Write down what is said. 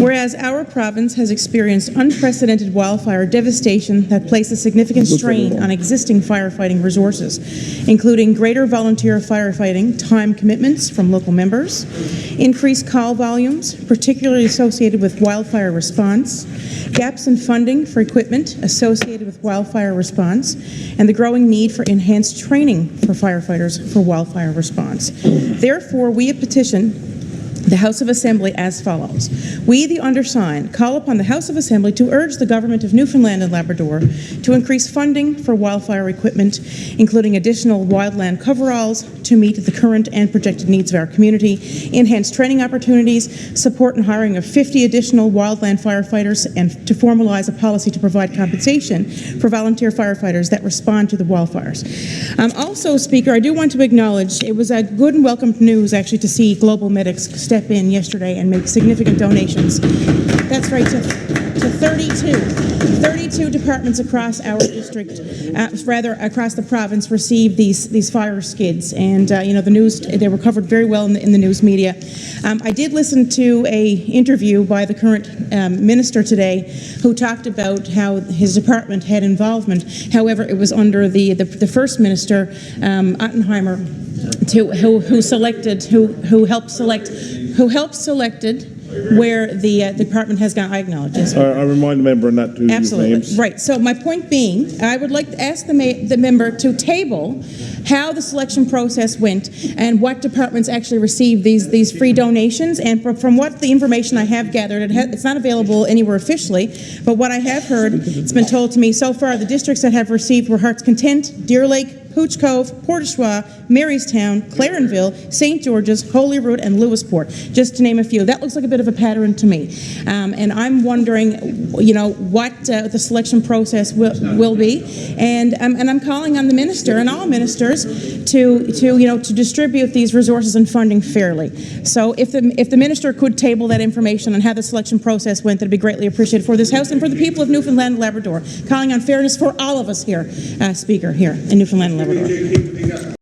Whereas our province has experienced unprecedented wildfire devastation that places significant strain on existing firefighting resources, including greater volunteer firefighting time commitments from local members, increased call volumes, particularly associated with wildfire response, gaps in funding for equipment associated with wildfire response, and the growing need for enhanced training for firefighters for wildfire response. Therefore, we petition the House of Assembly as follows. We, the undersigned, call upon the House of Assembly to urge the Government of Newfoundland and Labrador to increase funding for wildfire equipment, including additional wildland coveralls to meet the current and projected needs of our community, enhanced training opportunities, support and hiring of 50 additional wildland firefighters, and to formalize a policy to provide compensation for volunteer firefighters that respond to the wildfires. Also, Speaker, I do want to acknowledge it was a good and welcome news actually to see Global Medics step in yesterday and make significant donations. That's right, to 32 departments across our district, rather across the province, received these fire skids, and you know, the news, they were covered very well in the news media. I did listen to a interview by the current minister today, who talked about how his department had involvement. However, it was under the first minister, Ottenheimer, who helped selected where the department has gone. I acknowledge this. I remind the member on that to Absolutely. use names. Right. So my point being, I would like to ask the member to table how the selection process went and what departments actually received these free donations. And from what the information I have gathered, it's not available anywhere officially, but what I have heard, it's been told to me so far, the districts that have received were Hearts Content, Deer Lake, Pooch Cove, Port-au-Choix, Marystown, Clarenville, St. George's, Holyrood, and Lewisport, just to name a few. That looks like a bit of a pattern to me. And I'm wondering, you know, what the selection process will be. And I'm calling on the minister and all ministers to distribute these resources and funding fairly. So if the minister could table that information on how the selection process went, that'd be greatly appreciated for this House and for the people of Newfoundland and Labrador. Calling on fairness for all of us here, Speaker, here in Newfoundland and Labrador.